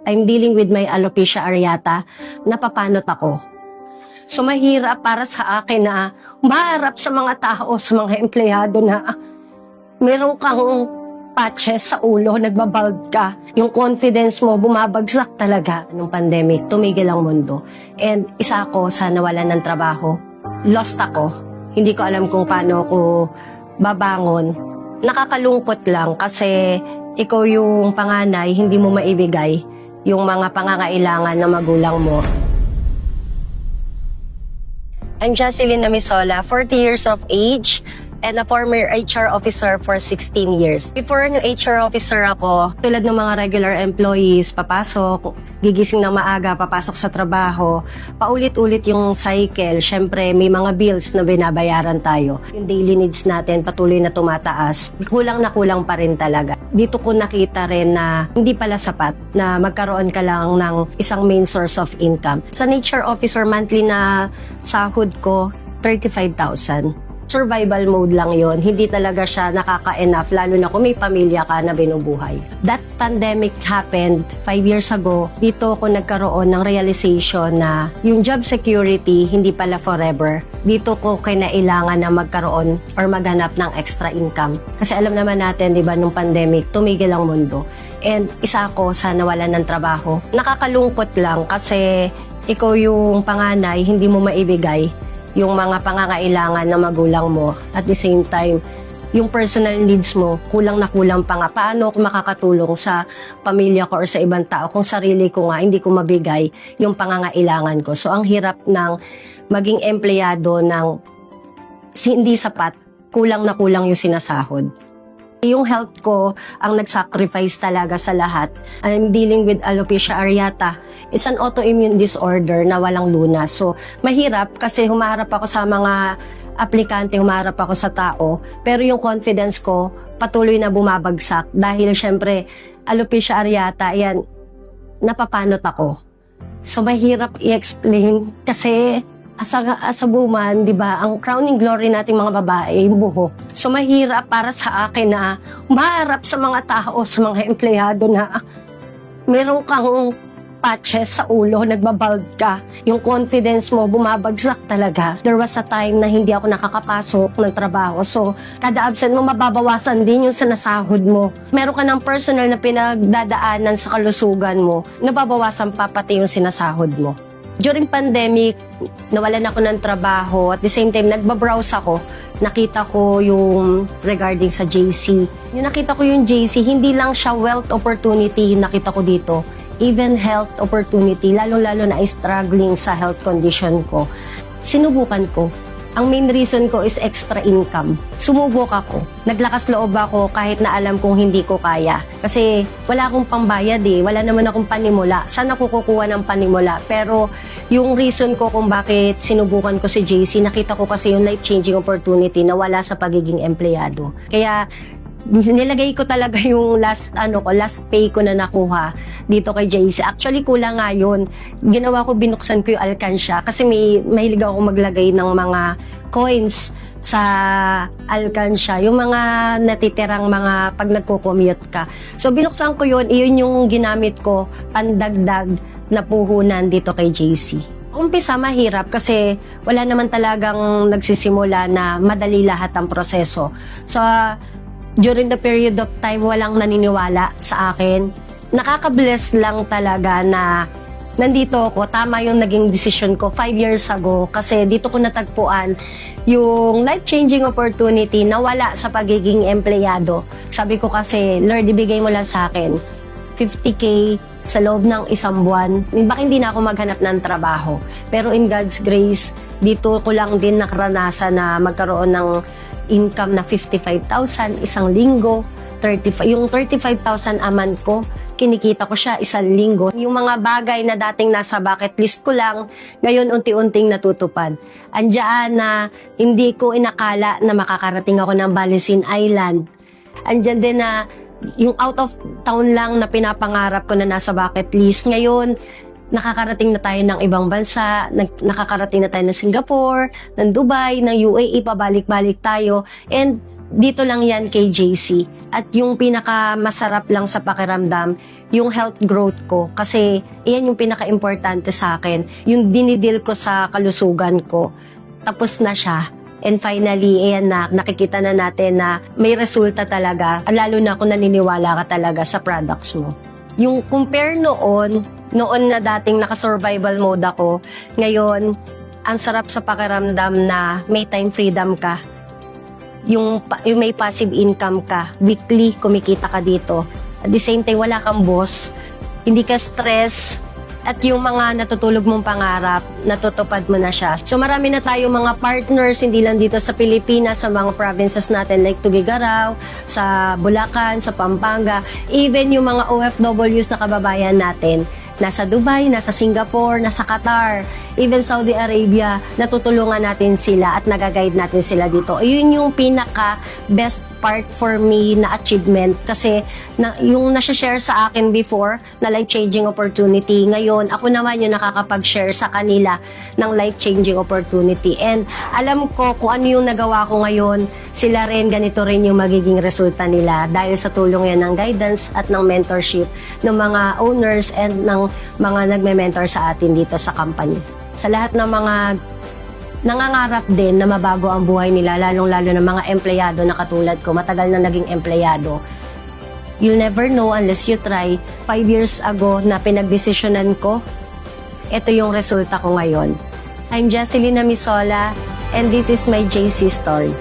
I'm dealing with my alopecia areata, napapanot ako. So mahirap para sa akin na maharap sa mga tao, sa mga empleyado na meron kang patches sa ulo, nagbabald ka. Yung confidence mo, bumabagsak talaga. Nung pandemic, tumigil ang mundo. And isa ako sa nawalan ng trabaho. Lost ako. Hindi ko alam kung paano ako babangon. Nakakalungkot lang kasi ikaw yung panganay, hindi mo maibigay yung mga pangangailangan ng magulang mo. I'm Jocelyn Namisola, 40 years of age and a former HR officer for 16 years. Before ng HR officer ako, tulad ng mga regular employees, papasok, gigising ng maaga, papasok sa trabaho, paulit-ulit yung cycle. Syempre, may mga bills na binabayaran tayo. Yung daily needs natin patuloy na tumataas. Kulang na kulang pa rin talaga. Dito ko nakita rin na hindi pala sapat na magkaroon ka lang ng isang main source of income. Sa HR officer, monthly na sahod ko, 35,000. Survival mode lang yon, hindi talaga siya nakaka-enough, lalo na kung may pamilya ka na binubuhay. That pandemic happened 5 years ago. Dito ako nagkaroon ng realization na yung job security hindi pala forever. Dito ko kinailangan na magkaroon or maghanap ng extra income. Kasi alam naman natin, di ba, nung pandemic, tumigil ang mundo. And isa ako sa nawalan ng trabaho. Nakakalungkot lang kasi ikaw yung panganay, hindi mo maibigay yung mga pangangailangan ng magulang mo. At the same time, yung personal needs mo, kulang na kulang pa nga. Paano ako makakatulong sa pamilya ko or sa ibang tao kung sarili ko nga hindi ko mabigay yung pangangailangan ko. So ang hirap ng maging empleyado ng hindi sapat, kulang na kulang yung sinasahod. Yung health ko ang nag-sacrifice talaga sa lahat. I'm dealing with alopecia areata. It's an autoimmune disorder na walang lunas. So, mahirap kasi humaharap ako sa mga aplikante, humaharap ako sa tao. Pero yung confidence ko patuloy na bumabagsak dahil syempre, alopecia areata, yan, napapanot ako. So, mahirap i-explain kasi as a woman, di ba, ang crowning glory nating mga babae, yung buhok. So mahirap para sa akin na maharap sa mga tao, sa mga empleyado na meron kang patches sa ulo, nagbabald ka. Yung confidence mo, bumabagsak talaga. There was a time na hindi ako nakakapasok ng trabaho. So, kada absent mo, mababawasan din yung sinasahod mo. Meron ka ng personal na pinagdadaanan sa kalusugan mo, nababawasan pa pati yung sinasahod mo. During pandemic, nawalan ako ng trabaho. At the same time, nagbabrowse ako. Nakita ko yung regarding sa JC. Yung nakita ko yung JC, hindi lang siya wealth opportunity nakita ko dito. Even health opportunity, lalo-lalo na ay struggling sa health condition ko. Sinubukan ko. Ang main reason ko is extra income. Sumubok ako. Naglakas loob ako kahit na alam kong hindi ko kaya. Kasi wala akong pambayad eh. Wala naman akong panimula. Saan ako kukuha ng panimula? Pero yung reason ko kung bakit sinubukan ko si JC, nakita ko kasi yung life-changing opportunity na wala sa pagiging empleyado. Kaya nilagay ko talaga yung last pay ko na nakuha dito kay JC. Actually, kulang nga yun. Ginawa ko, binuksan ko yung alkansya kasi mahilig ako maglagay ng mga coins sa alkansya. Yung mga natitirang mga pag nagko-commute ka. So, binuksan ko yun. Iyon yung ginamit ko pandagdag na puhunan dito kay JC. Umpisa mahirap kasi wala naman talagang nagsisimula na madali lahat ang proseso. So, during the period of time, walang naniniwala sa akin. Nakaka-bless lang talaga na nandito ako. Tama yung naging decision ko 5 years ago kasi dito ko natagpuan yung life-changing opportunity na wala sa pagiging empleyado. Sabi ko kasi, Lord, ibigay mo lang sa akin 50K sa loob ng isang buwan. Baka hindi na ako maghanap ng trabaho. Pero in God's grace, dito ko lang din nakaranasan na magkaroon ng income na 55,000 isang linggo, yung 35,000 a month ko, kinikita ko siya isang linggo. Yung mga bagay na dating nasa bucket list ko lang, ngayon unti-unting natutupad. Andiyan na hindi ko inakala na makakarating ako ng Balisin Island. Andiyan din na yung out of town lang na pinapangarap ko na nasa bucket list. Ngayon, nakakarating na tayo ng ibang bansa, nakakarating na tayo ng Singapore, ng Dubai, ng UAE, pabalik-balik tayo. And dito lang yan kay JC. At yung pinaka-masarap lang sa pakiramdam, yung health growth ko. Kasi iyan yung pinaka-importante sa akin. Yung dinidil ko sa kalusugan ko. Tapos na siya. And finally, ayan na, nakikita na natin na may resulta talaga. Lalo na kung naniniwala ka talaga sa products mo. Yung compare noon na dating naka-survival mode ako, ngayon, ang sarap sa pakiramdam na may time freedom ka. Yung may passive income ka. Weekly, kumikita ka dito. At the same time, wala kang boss. Hindi ka stress. At yung mga natutulog mong pangarap, natutupad mo na siya. So marami na tayo mga partners, hindi lang dito sa Pilipinas, sa mga provinces natin like Tuguegarao, sa Bulacan, sa Pampanga, even yung mga OFWs na kababayan natin. Nasa Dubai, nasa Singapore, nasa Qatar, even Saudi Arabia, natutulungan natin sila at nagaguide natin sila dito. Yun yung pinaka best part for me na achievement kasi yung nasa-share sa akin before na life-changing opportunity. Ngayon, ako naman yung nakakapag-share sa kanila ng life-changing opportunity. And alam ko kung ano yung nagawa ko ngayon, sila rin, ganito rin yung magiging resulta nila dahil sa tulong yan ng guidance at ng mentorship ng mga owners and ng mga nagme-mentor sa atin dito sa company. Sa lahat ng mga nangangarap din na mabago ang buhay nila, lalong-lalo ng mga empleyado na katulad ko, matagal na naging empleyado. You'll never know unless you try. 5 years ago na pinagdesisyonan ko, ito yung resulta ko ngayon. I'm Jocelyn Amisola and this is my JC story.